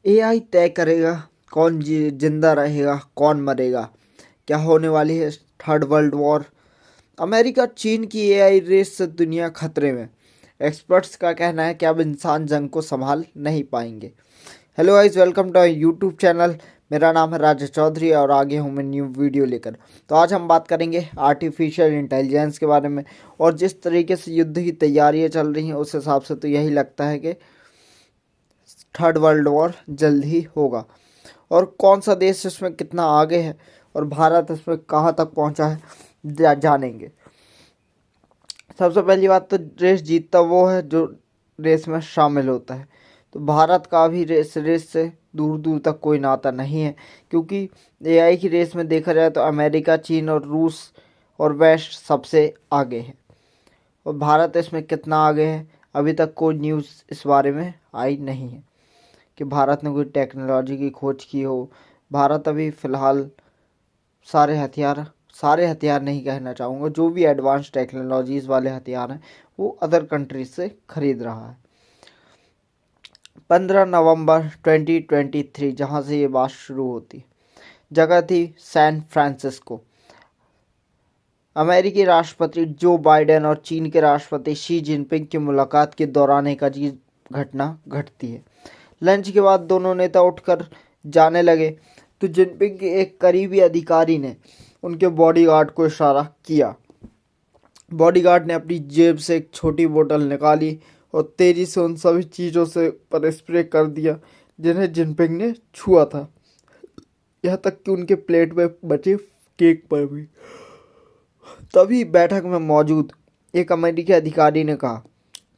AI तय करेगा कौन जिंदा रहेगा, कौन मरेगा। क्या होने वाली है थर्ड वर्ल्ड वॉर। अमेरिका चीन की एआई रेस से दुनिया खतरे में। एक्सपर्ट्स का कहना है कि अब इंसान जंग को संभाल नहीं पाएंगे। Hello guys, welcome to YouTube channel. मेरा नाम है राजेश चौधरी और आगे हूँ मैं न्यू वीडियो लेकर। तो आज हम बात करेंगे आर्टिफिशियल इंटेलिजेंस के बारे में। और जिस तरीके से युद्ध की तैयारियां चल रही हैं उस हिसाब से तो यही लगता है कि थर्ड वर्ल्ड वॉर जल्द ही होगा। और कौन सा देश इसमें कितना आगे है और भारत इसमें कहाँ तक पहुँचा है जानेंगे। सबसे पहली बात तो रेस जीतता वो है जो रेस में शामिल होता है। तो भारत का भी रेस से दूर दूर तक कोई नाता नहीं है, क्योंकि एआई की रेस में देखा जाए तो अमेरिका, चीन और रूस और वेस्ट सबसे आगे है। और भारत इसमें कितना आगे है, अभी तक कोई न्यूज़ इस बारे में आई नहीं है कि भारत ने कोई टेक्नोलॉजी की खोज की हो। भारत अभी फ़िलहाल सारे हथियार नहीं कहना चाहूँगा, जो भी एडवांस टेक्नोलॉजीज़ वाले हथियार हैं वो अदर कंट्रीज से खरीद रहा है। 15 नवंबर 2023 जहाँ से ये बात शुरू होती है, जगह थी सैन फ्रांसिस्को। अमेरिकी राष्ट्रपति जो बाइडेन और चीन के राष्ट्रपति शी जिनपिंग की मुलाकात के दौरान एक अजीब घटना घटती है। लंच के बाद दोनों नेता उठकर जाने लगे तो जिनपिंग के एक करीबी अधिकारी ने उनके बॉडीगार्ड को इशारा किया। बॉडीगार्ड ने अपनी जेब से एक छोटी बोतल निकाली और तेजी से उन सभी चीज़ों से पर स्प्रे कर दिया जिन्हें जिनपिंग ने छुआ था, यहाँ तक कि उनके प्लेट में बचे केक पर भी। तभी बैठक में मौजूद एक अमेरिकी अधिकारी ने कहा,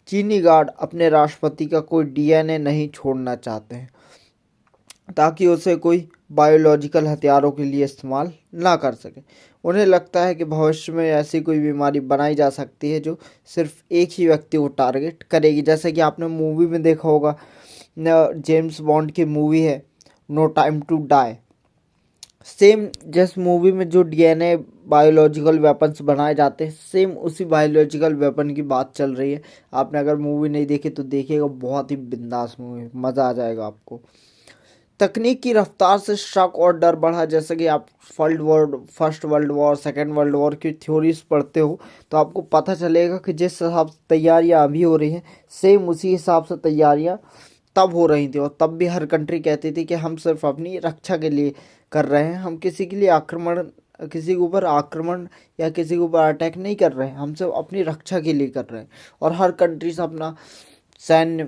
चीनी गार्ड अपने राष्ट्रपति का कोई डीएनए नहीं छोड़ना चाहते हैं ताकि उसे कोई बायोलॉजिकल हथियारों के लिए इस्तेमाल ना कर सके। उन्हें लगता है कि भविष्य में ऐसी कोई बीमारी बनाई जा सकती है जो सिर्फ एक ही व्यक्ति को टारगेट करेगी। जैसे कि आपने मूवी में देखा होगा, जेम्स बॉन्ड की मूवी है no time to die. Same जिस मूवी में जो डीएनए बायोलॉजिकल वेपन्स बनाए जाते हैं, सेम उसी बायोलॉजिकल वेपन की बात चल रही है। आपने अगर मूवी नहीं देखी तो देखिएगा, बहुत ही बिंदास मूवी, मज़ा आ जाएगा आपको। तकनीक की रफ्तार से शक और डर बढ़ा। जैसे कि आप first world war, second world war की थ्योरीज पढ़ते हो तो आपको पता चलेगा कि जिस हिसाब से तैयारियां अभी हो रही हैं, सेम उसी हिसाब से तैयारियां तब हो रही थी। और तब भी हर कंट्री कहती थी कि हम सिर्फ अपनी रक्षा के लिए कर रहे हैं, हम किसी के लिए किसी के ऊपर आक्रमण या किसी के ऊपर अटैक नहीं कर रहे हैं, हम सिर्फ अपनी रक्षा के लिए कर रहे हैं। और हर कंट्री से अपना सैन्य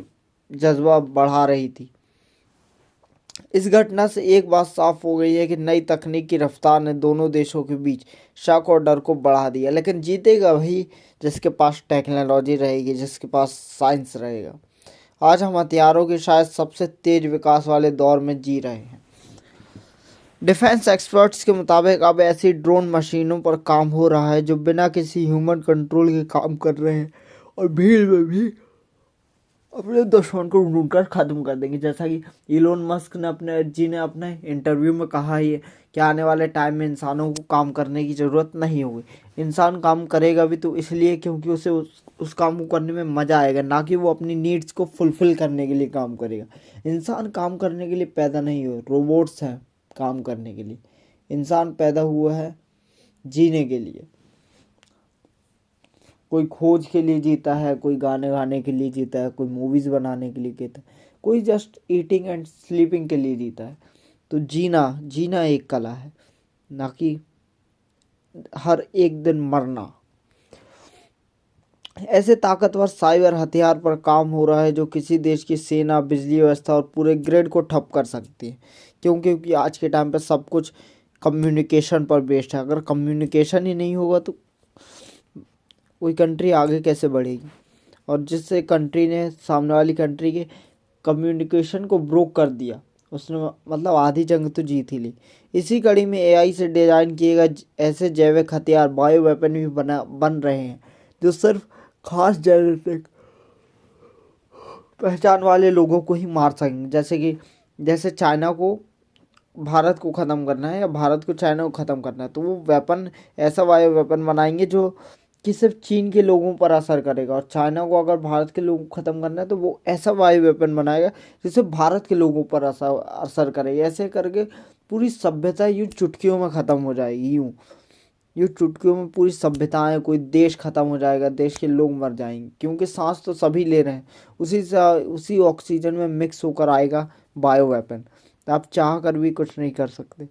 जज्बा बढ़ा रही थी। इस घटना से एक बात साफ हो गई है कि नई तकनीक की रफ्तार ने दोनों देशों के बीच शक और डर को बढ़ा दिया। लेकिन जीतेगा वही जिसके पास टेक्नोलॉजी रहेगी, जिसके पास साइंस रहेगा। आज हम हथियारों के शायद सबसे तेज विकास वाले दौर में जी रहे हैं। डिफेंस एक्सपर्ट्स के मुताबिक अब ऐसी ड्रोन मशीनों पर काम हो रहा है जो बिना किसी ह्यूमन कंट्रोल के काम कर रहे हैं और भीड़ में भी अपने दुश्मन को ढूंढकर खत्म कर देंगे। जैसा कि इलोन मस्क ने अपने इंटरव्यू में कहा ही है कि आने वाले टाइम में इंसानों को काम करने की ज़रूरत नहीं होगी। इंसान काम करेगा भी तो इसलिए क्योंकि उसे उस काम को करने में मज़ा आएगा, ना कि वो अपनी नीड्स को फुलफ़िल करने के लिए काम करेगा। इंसान काम करने के लिए पैदा नहीं हुए, रोबोट्स हैं काम करने के लिए। इंसान पैदा हुआ है जीने के लिए। कोई खोज के लिए जीता है, कोई गाने गाने के लिए जीता है, कोई मूवीज़ बनाने के लिए जीता है, कोई जस्ट ईटिंग एंड स्लीपिंग के लिए जीता है। तो जीना एक कला है, ना कि हर एक दिन मरना। ऐसे ताकतवर साइबर हथियार पर काम हो रहा है जो किसी देश की सेना, बिजली व्यवस्था और पूरे ग्रिड को ठप कर सकती है। क्योंकि आज के टाइम पर सब कुछ कम्युनिकेशन पर बेस्ड है। अगर कम्युनिकेशन ही नहीं होगा तो कोई कंट्री आगे कैसे बढ़ेगी। और जिससे कंट्री ने सामने वाली कंट्री के कम्युनिकेशन को ब्रोक कर दिया, उसने मतलब आधी जंग तो जीत ही ली। इसी कड़ी में एआई से डिज़ाइन किए गए ऐसे जैविक हथियार, बायो वेपन भी बन रहे हैं जो सिर्फ खास जेनेटिक पहचान वाले लोगों को ही मार सकेंगे। जैसे चाइना को भारत को ख़त्म करना है या भारत को चाइना को ख़त्म करना है, तो वो वेपन ऐसा बायो वेपन बनाएंगे जो कि सिर्फ चीन के लोगों पर असर करेगा, और चाइना को अगर भारत के लोगों को ख़त्म करना है तो वो ऐसा बायो वेपन बनाएगा जिससे भारत के लोगों पर असर करेगा। ऐसे करके पूरी सभ्यता यूँ चुटकियों में ख़त्म हो जाएगी। यूँ चुटकियों में पूरी सभ्यताएं, कोई देश ख़त्म हो जाएगा, देश के लोग मर जाएंगे, क्योंकि सांस तो सभी ले रहे हैं, उसी ऑक्सीजन में मिक्स होकर आएगा बायो वेपन। आप चाह कर भी कुछ नहीं कर सकते।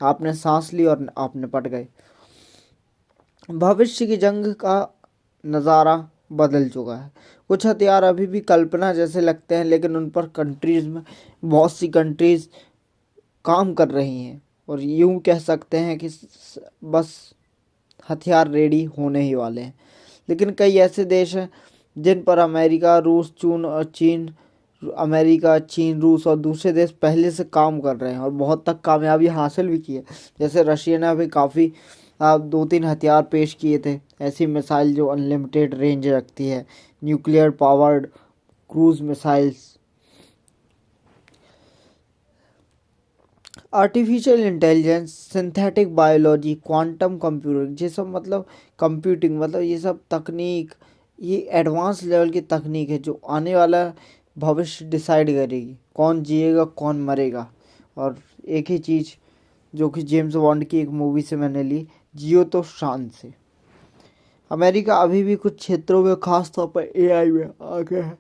आपने सांस ली और आप निपट गए। भविष्य की जंग का नज़ारा बदल चुका है। कुछ हथियार अभी भी कल्पना जैसे लगते हैं, लेकिन उन पर कंट्रीज़ में बहुत सी कंट्रीज़ काम कर रही हैं, और यूँ कह सकते हैं कि बस हथियार रेडी होने ही वाले हैं। लेकिन कई ऐसे देश हैं जिन पर अमेरिका, चीन, रूस और दूसरे देश पहले से काम कर रहे हैं और बहुत तक कामयाबी हासिल भी की है। जैसे रशिया ने अभी काफ़ी 2-3 हथियार पेश किए थे, ऐसी मिसाइल जो अनलिमिटेड रेंज रखती है, nuclear powered cruise missiles. Artificial intelligence, synthetic biology, quantum computing, ये सब मतलब कंप्यूटिंग, मतलब ये सब तकनीक, ये एडवांस लेवल की तकनीक है जो आने वाला भविष्य डिसाइड करेगी कौन जिएगा कौन मरेगा। और एक ही चीज़ जो कि जेम्स बॉन्ड की एक मूवी से मैंने ली, जियो तो शान से। अमेरिका अभी भी कुछ क्षेत्रों में, खास तौर पर एआई में आगे है।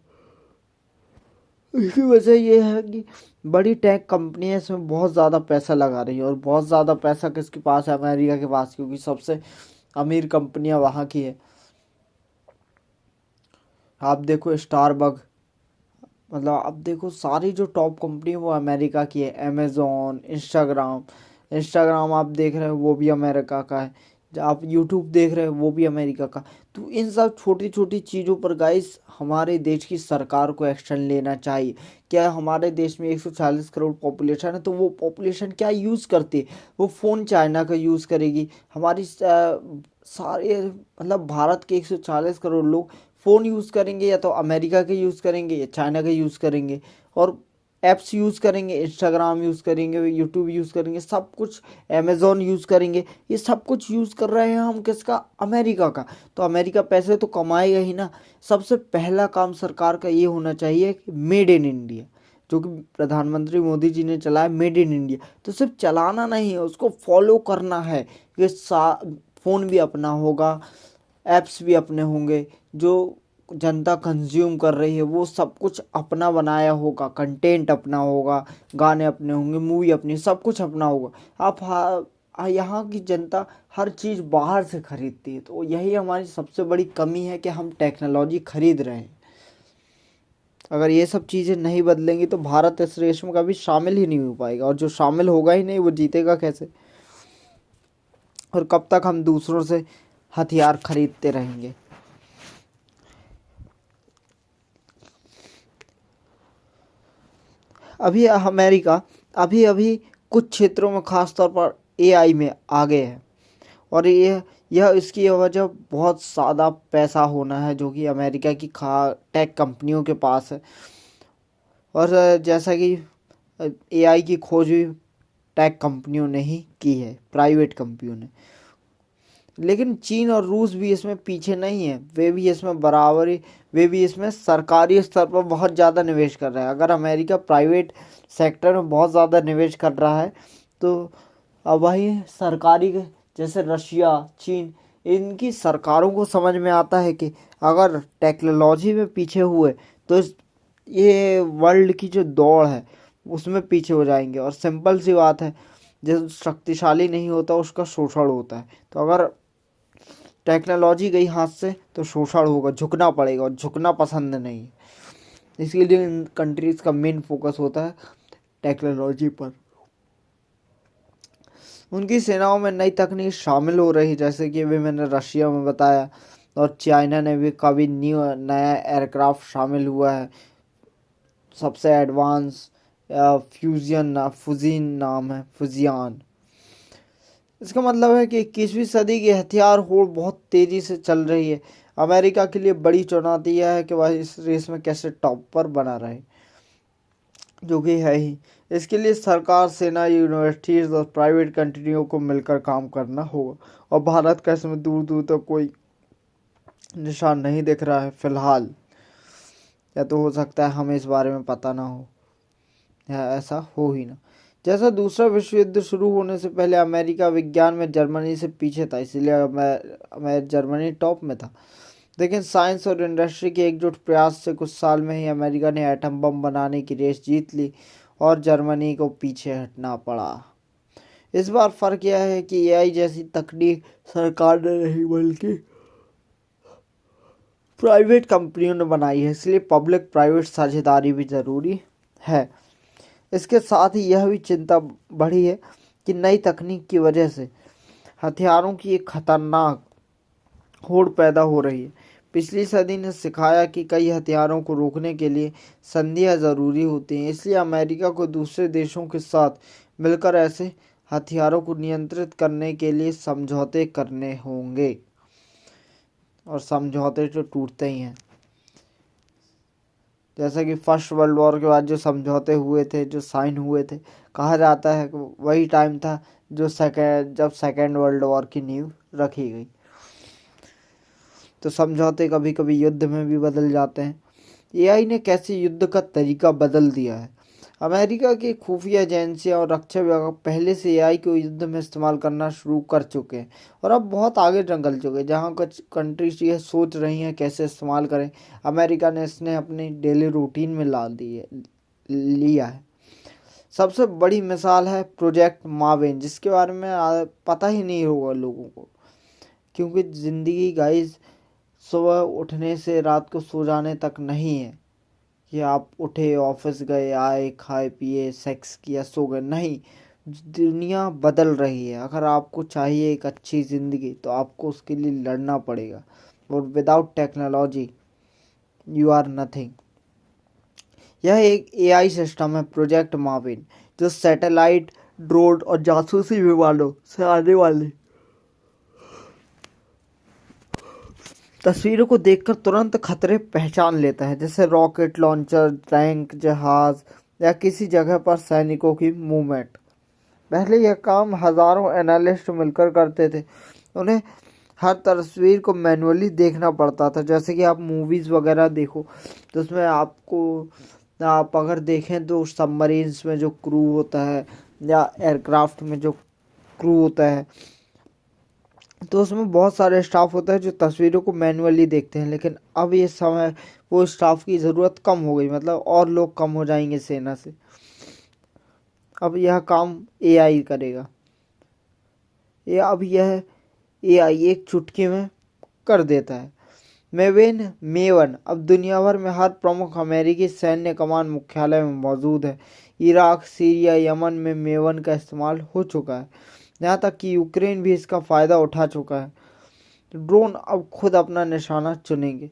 इसकी वजह ये है कि बड़ी टेक कंपनियां इसमें बहुत ज़्यादा पैसा लगा रही है, और बहुत ज़्यादा पैसा किसके पास है? अमेरिका के पास, क्योंकि सबसे अमीर कंपनियां वहाँ की है। आप देखो स्टारबक, मतलब आप देखो सारी जो टॉप कंपनी है वो अमेरिका की है। अमेज़ॉन, इंस्टाग्राम आप देख रहे हो वो भी अमेरिका का है। जो आप यूट्यूब देख रहे हो वो भी अमेरिका का। तो इन सब छोटी छोटी चीज़ों पर गाइस हमारे देश की सरकार को एक्शन लेना चाहिए। क्या हमारे देश में 140 करोड़ पॉपुलेशन है, तो वो पॉपुलेशन क्या यूज़ करती है? वो फ़ोन चाइना का यूज़ करेगी। हमारी सारे मतलब भारत के 140 करोड़ लोग फ़ोन यूज़ करेंगे, या तो अमेरिका के यूज़ करेंगे या चाइना के यूज़ करेंगे, और ऐप्स यूज़ करेंगे, इंस्टाग्राम यूज़ करेंगे, यूट्यूब यूज़ करेंगे, सब कुछ अमेज़ॉन यूज़ करेंगे। ये सब कुछ यूज़ कर रहे हैं हम किसका? अमेरिका का। तो अमेरिका पैसे तो कमाएगा ही ना। सबसे पहला काम सरकार का ये होना चाहिए कि मेड इन इंडिया, जो कि प्रधानमंत्री मोदी जी ने चलाया, मेड इन इंडिया। तो सिर्फ चलाना नहीं है, उसको फॉलो करना है कि फ़ोन भी अपना होगा, ऐप्स भी अपने होंगे, जो जनता कंज्यूम कर रही है वो सब कुछ अपना बनाया होगा, कंटेंट अपना होगा, गाने अपने होंगे, मूवी अपनी, सब कुछ अपना होगा। यहाँ की जनता हर चीज़ बाहर से खरीदती है, तो यही हमारी सबसे बड़ी कमी है कि हम टेक्नोलॉजी खरीद रहे हैं। अगर ये सब चीज़ें नहीं बदलेंगी तो भारत इस रेस में कभी शामिल ही नहीं हो पाएगा, और जो शामिल होगा ही नहीं वो जीतेगा कैसे? और कब तक हम दूसरों से हथियार खरीदते रहेंगे? अभी अमेरिका अभी कुछ क्षेत्रों में, खास तौर पर एआई में आगे है, और यह इसकी वजह बहुत ज़्यादा पैसा होना है जो कि अमेरिका की टेक कंपनियों के पास है। और जैसा कि एआई की खोज भी टेक कंपनियों ने ही की है, प्राइवेट कंपनियों ने। लेकिन चीन और रूस भी इसमें पीछे नहीं है, वे भी इसमें सरकारी स्तर पर बहुत ज़्यादा निवेश कर रहे हैं। अगर अमेरिका प्राइवेट सेक्टर में बहुत ज़्यादा निवेश कर रहा है, तो अब वही सरकारी जैसे रशिया, चीन, इनकी सरकारों को समझ में आता है कि अगर टेक्नोलॉजी में पीछे हुए तो ये वर्ल्ड की जो दौड़ है उसमें पीछे हो जाएंगे। और सिंपल सी बात है, जो शक्तिशाली नहीं होता उसका शोषण होता है। तो अगर टेक्नोलॉजी गई हाथ से तो शोषण होगा, झुकना पड़ेगा, और झुकना पसंद नहीं है। इसीलिए इन कंट्रीज़ का मेन फोकस होता है टेक्नोलॉजी पर। उनकी सेनाओं में नई तकनीक शामिल हो रही, जैसे कि अभी मैंने रशिया में बताया, और चाइना ने भी कभी नया एयरक्राफ्ट शामिल हुआ है, सबसे एडवांस फुजिन नाम है, फुजियान। इसका मतलब है कि 21वीं सदी की हथियार होड़ बहुत तेज़ी से चल रही है। अमेरिका के लिए बड़ी चुनौती यह है कि वह इस रेस में कैसे टॉप पर बना रहे, जो कि है ही। इसके लिए सरकार, सेना, यूनिवर्सिटीज़ और प्राइवेट कंपनियों को मिलकर काम करना होगा, और भारत का इसमें दूर दूर तक कोई निशान नहीं दिख रहा है फिलहाल, या तो हो सकता है हमें इस बारे में पता ना हो, या ऐसा हो ही ना। जैसा दूसरा विश्व युद्ध शुरू होने से पहले अमेरिका विज्ञान में जर्मनी से पीछे था, इसीलिए जर्मनी टॉप में था। लेकिन साइंस और इंडस्ट्री के एकजुट प्रयास से कुछ साल में ही अमेरिका ने एटम बम बनाने की रेस जीत ली और जर्मनी को पीछे हटना पड़ा। इस बार फर्क यह है कि एआई जैसी तकनीक सरकार ने नहीं बल्कि प्राइवेट कंपनियों ने बनाई है, इसलिए पब्लिक प्राइवेट साझेदारी भी ज़रूरी है। इसके साथ ही यह भी चिंता बढ़ी है कि नई तकनीक की वजह से हथियारों की एक खतरनाक होड़ पैदा हो रही है। पिछली सदी ने सिखाया कि कई हथियारों को रोकने के लिए संधियां ज़रूरी होती हैं, इसलिए अमेरिका को दूसरे देशों के साथ मिलकर ऐसे हथियारों को नियंत्रित करने के लिए समझौते करने होंगे, और समझौते तो टूटते ही हैं। जैसा कि फर्स्ट वर्ल्ड वॉर के बाद जो समझौते हुए थे, जो साइन हुए थे, कहा जाता है कि वही टाइम था जब सेकेंड वर्ल्ड वॉर की नींव रखी गई। तो समझौते कभी कभी युद्ध में भी बदल जाते हैं। एआई ने कैसे युद्ध का तरीका बदल दिया है। अमेरिका की खुफिया एजेंसियां और रक्षा विभाग पहले से एआई को युद्ध में इस्तेमाल करना शुरू कर चुके हैं और अब बहुत आगे निकल चुके हैं। जहां कुछ कंट्रीज ये सोच रही हैं कैसे इस्तेमाल करें, अमेरिका ने इसने अपनी डेली रूटीन में लिया है। सबसे बड़ी मिसाल है प्रोजेक्ट मार्विन, जिसके बारे में पता ही नहीं होगा लोगों को, क्योंकि ज़िंदगी गाइस सुबह उठने से रात को सो जाने तक नहीं है कि आप उठे, ऑफिस गए, आए, खाए पिए, सेक्स किया, सो गए। नहीं, दुनिया बदल रही है। अगर आपको चाहिए एक अच्छी ज़िंदगी तो आपको उसके लिए लड़ना पड़ेगा, और without technology you are nothing. यह एक एआई सिस्टम है प्रोजेक्ट मार्विन, जो सैटेलाइट, ड्रोन और जासूसी विमानों से आने वाले तस्वीरों को देखकर तुरंत खतरे पहचान लेता है, जैसे रॉकेट लॉन्चर, टैंक, जहाज या किसी जगह पर सैनिकों की मूवमेंट। पहले यह काम हजारों एनालिस्ट मिलकर करते थे। उन्हें हर तस्वीर को मैनुअली देखना पड़ता था। जैसे कि आप मूवीज़ वगैरह देखो तो उसमें आप अगर देखें तो सबमरीन्स में जो क्रू होता है या एयरक्राफ्ट में जो क्रू होता है, तो उसमें बहुत सारे स्टाफ होता है जो तस्वीरों को मैनुअली देखते हैं। लेकिन अब ये समय वो स्टाफ की ज़रूरत कम हो गई, मतलब और लोग कम हो जाएंगे सेना से। अब यह काम एआई करेगा। यह एआई एक चुटकी में कर देता है। मेवन अब दुनिया भर में हर प्रमुख अमेरिकी सैन्य कमान मुख्यालय में मौजूद है। इराक, सीरिया, यमन में मेवन का इस्तेमाल हो चुका है। यहाँ तक कि यूक्रेन भी इसका फ़ायदा उठा चुका है। ड्रोन अब खुद अपना निशाना चुनेंगे।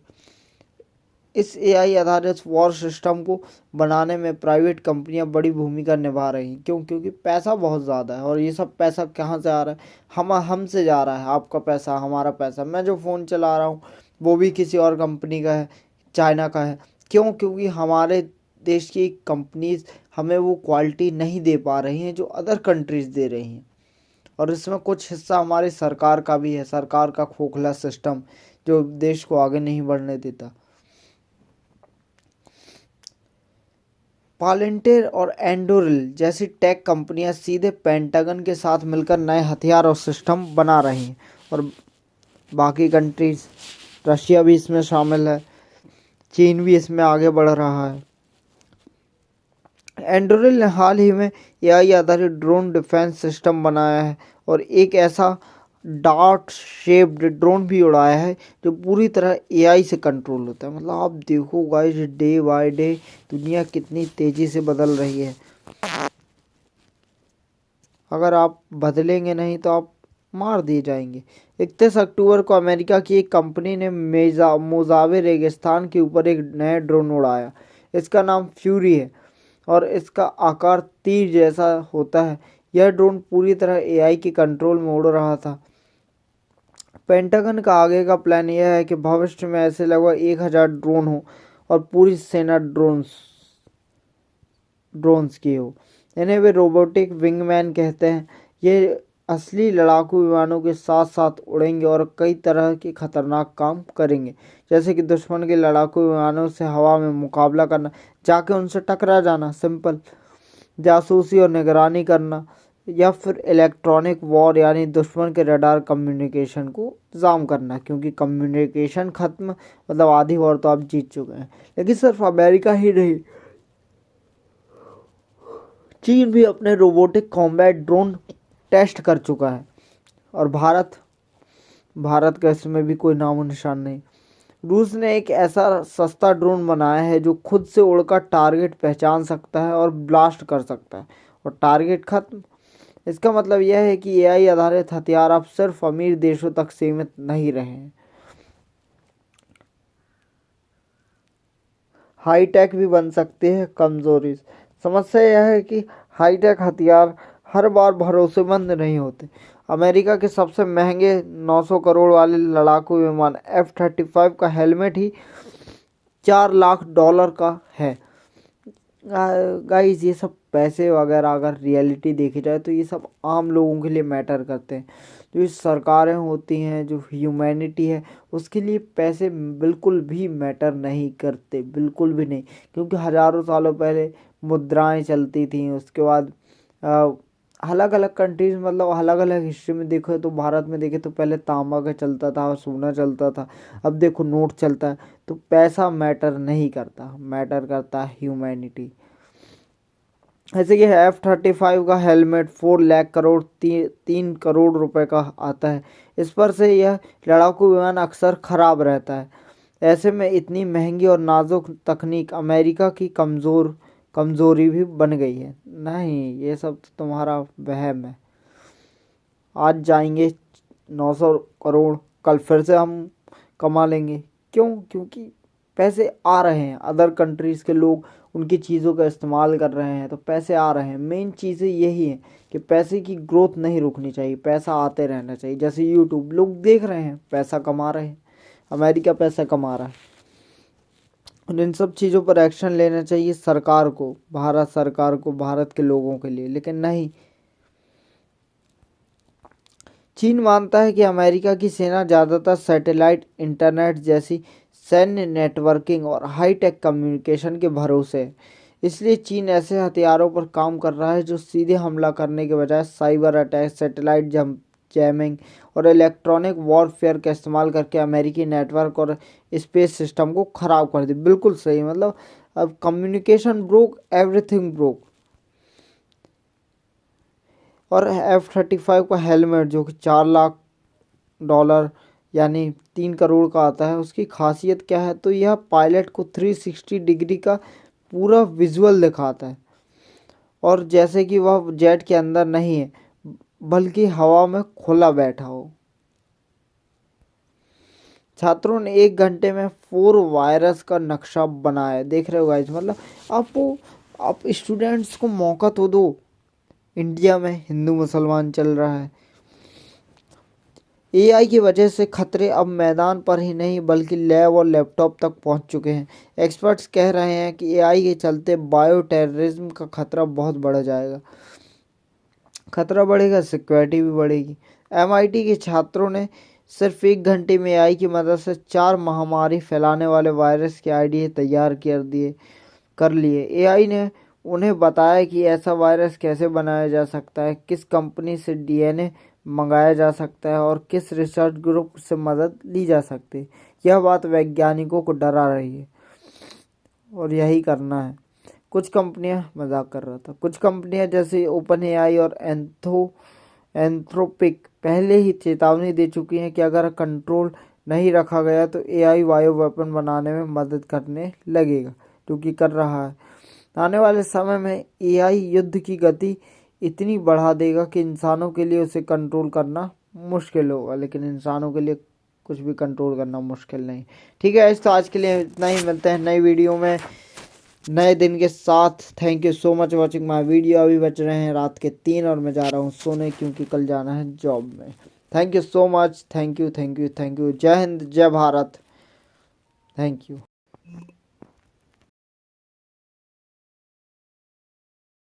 इस एआई आधारित वॉर सिस्टम को बनाने में प्राइवेट कंपनियां बड़ी भूमिका निभा रही हैं। क्योंकि पैसा बहुत ज़्यादा है, और ये सब पैसा कहाँ से आ रहा है? हमसे जा रहा है। आपका पैसा, हमारा पैसा। मैं जो फ़ोन चला रहा हूँ वो भी किसी और कंपनी का है, चाइना का है। क्यों? क्योंकि हमारे देश की कंपनीज हमें वो क्वालिटी नहीं दे पा रही हैं जो अदर कंट्रीज़ दे रही हैं। और इसमें कुछ हिस्सा हमारी सरकार का भी है, सरकार का खोखला सिस्टम जो देश को आगे नहीं बढ़ने देता। पालेंटियर और एंडोरिल जैसी टेक कंपनियां सीधे पेंटागन के साथ मिलकर नए हथियार और सिस्टम बना रही हैं, और बाकी कंट्रीज, रशिया भी इसमें शामिल है, चीन भी इसमें आगे बढ़ रहा है। एंडोरिल ने हाल ही में एआई आधारित ड्रोन डिफेंस सिस्टम बनाया है, और एक ऐसा डार्ट शेप्ड ड्रोन भी उड़ाया है जो पूरी तरह एआई से कंट्रोल होता है। मतलब आप देखो गाइस, डे बाय डे दुनिया कितनी तेज़ी से बदल रही है। अगर आप बदलेंगे नहीं तो आप मार दिए जाएंगे। 31 अक्टूबर को अमेरिका की एक कंपनी ने मोजावे रेगिस्तान के ऊपर एक नया ड्रोन उड़ाया। इसका नाम फ्यूरी है और इसका आकार तीर जैसा होता है। यह ड्रोन पूरी तरह एआई के कंट्रोल में उड़ रहा था। पेंटागन का आगे का प्लान यह है कि भविष्य में ऐसे लगभग 1000 ड्रोन हो और पूरी सेना ड्रोन्स की हो। इन्हें वे रोबोटिक विंगमैन कहते हैं। ये असली लड़ाकू विमानों के साथ साथ उड़ेंगे और कई तरह के खतरनाक काम करेंगे, जैसे कि दुश्मन के लड़ाकू विमानों से हवा में मुकाबला करना, जाके उनसे टकरा जाना, सिंपल, जासूसी और निगरानी करना, या फिर इलेक्ट्रॉनिक वॉर यानी दुश्मन के रडार कम्युनिकेशन को जाम करना, क्योंकि कम्युनिकेशन खत्म मतलब आधी वॉर तो आप जीत चुके हैं। लेकिन सिर्फ अमेरिका ही नहीं, चीन भी अपने रोबोटिक कॉम्बैट ड्रोन टेस्ट कर चुका है, और भारत का इसमें भी कोई नामो निशान नहीं। रूस ने एक ऐसा सस्ता ड्रोन बनाया है जो खुद से उड़कर टारगेट पहचान सकता है और ब्लास्ट कर सकता है, और टारगेट खत्म। इसका मतलब यह है कि एआई आधारित हथियार अब सिर्फ अमीर देशों तक सीमित नहीं रहे हैं, हाईटेक भी बन सकते हैं। कमजोरी, समस्या यह है कि हाईटेक हथियार हर बार भरोसेमंद नहीं होते। अमेरिका के सबसे महंगे 900 करोड़ वाले लड़ाकू विमान F-35 का हेलमेट ही $4 लाख का है। गाइस, ये सब पैसे वगैरह अगर रियलिटी देखी जाए तो ये सब आम लोगों के लिए मैटर करते हैं। जो सरकारें होती हैं, जो ह्यूमैनिटी है, उसके लिए पैसे बिल्कुल भी मैटर नहीं करते, बिल्कुल भी नहीं। क्योंकि हज़ारों सालों पहले मुद्राएं चलती थीं, उसके बाद अलग अलग कंट्रीज, मतलब अलग अलग हिस्ट्री में देखो तो भारत में देखे तो पहले तांबा का चलता था और सोना चलता था, अब देखो नोट चलता है। तो पैसा मैटर नहीं करता, मैटर करता है ह्यूमैनिटी। जैसे कि F-35 का हेलमेट 4 लाख करोड़ 3 करोड़ रुपए का आता है। इस पर से यह लड़ाकू विमान अक्सर खराब रहता है। ऐसे में इतनी महंगी और नाजुक तकनीक अमेरिका की कमज़ोरी भी बन गई है। नहीं, ये सब तो तुम्हारा वहम है। आज जाएंगे 900 करोड़, कल फिर से हम कमा लेंगे। क्यों? क्योंकि पैसे आ रहे हैं, अदर कंट्रीज़ के लोग उनकी चीज़ों का इस्तेमाल कर रहे हैं, तो पैसे आ रहे हैं। मेन चीज़ें यही हैं कि पैसे की ग्रोथ नहीं रुकनी चाहिए, पैसा आते रहना चाहिए। जैसे यूट्यूब, लोग देख रहे हैं, पैसा कमा रहे हैं, अमेरिका पैसा कमा रहा है। और इन सब चीज़ों पर एक्शन लेना चाहिए सरकार को, भारत सरकार को, भारत के लोगों के लिए। लेकिन नहीं, चीन मानता है कि अमेरिका की सेना ज़्यादातर सैटेलाइट, इंटरनेट जैसी सैन्य नेटवर्किंग और हाईटेक कम्युनिकेशन के भरोसे है। इसलिए चीन ऐसे हथियारों पर काम कर रहा है जो सीधे हमला करने के बजाय साइबर अटैक, सैटेलाइट जैमिंग और इलेक्ट्रॉनिक वॉरफेयर का इस्तेमाल करके अमेरिकी नेटवर्क और स्पेस सिस्टम को ख़राब कर दे। बिल्कुल सही, मतलब अब कम्युनिकेशन ब्रोक, एवरीथिंग ब्रोक। और F-35 का हेलमेट जो कि $4 लाख यानी 3 करोड़ का आता है, उसकी खासियत क्या है? तो यह पायलट को 360 डिग्री का पूरा विजुअल दिखाता है, और जैसे कि वह जेट के अंदर नहीं है बल्कि हवा में खुला बैठा हो। छात्रों ने 1 घंटे में 4 वायरस का नक्शा बनाया। देख रहे हो गाइस, मतलब आप स्टूडेंट्स को मौका तो दो। इंडिया में हिंदू मुसलमान चल रहा है। एआई की वजह से खतरे अब मैदान पर ही नहीं बल्कि लैब और लैपटॉप तक पहुंच चुके हैं। एक्सपर्ट्स कह रहे हैं कि एआई के चलते बायो टेररिज्म का खतरा बहुत बढ़ जाएगा। खतरा बढ़ेगा, सिक्योरिटी भी बढ़ेगी। MIT के छात्रों ने सिर्फ 1 घंटे में एआई की मदद से 4 महामारी फैलाने वाले वायरस के आइडिया तैयार कर लिए। एआई ने उन्हें बताया कि ऐसा वायरस कैसे बनाया जा सकता है, किस कंपनी से DNA मंगाया जा सकता है और किस रिसर्च ग्रुप से मदद ली जा सकती है। यह बात वैज्ञानिकों को डरा रही है, और यही करना है। कुछ कंपनियां, मजाक कर रहा था, कुछ कंपनियां जैसे ओपन एआई और एंथ्रोपिक पहले ही चेतावनी दे चुकी हैं कि अगर कंट्रोल नहीं रखा गया तो एआई बायो वेपन बनाने में मदद करने लगेगा, जो कि कर रहा है। आने वाले समय में एआई युद्ध की गति इतनी बढ़ा देगा कि इंसानों के लिए उसे कंट्रोल करना मुश्किल होगा, लेकिन इंसानों के लिए कुछ भी कंट्रोल करना मुश्किल नहीं। ठीक है, तो आज के लिए इतना ही। मिलते हैं नई वीडियो में नए दिन के साथ। Thank you so much watching my video. अभी बज रहे हैं रात के 3 और मैं जा रहा हूँ सोने, क्योंकि कल जाना है जॉब में। Thank you so much, thank you, thank you, thank you. जय हिंद, जय भारत, थैंक यू।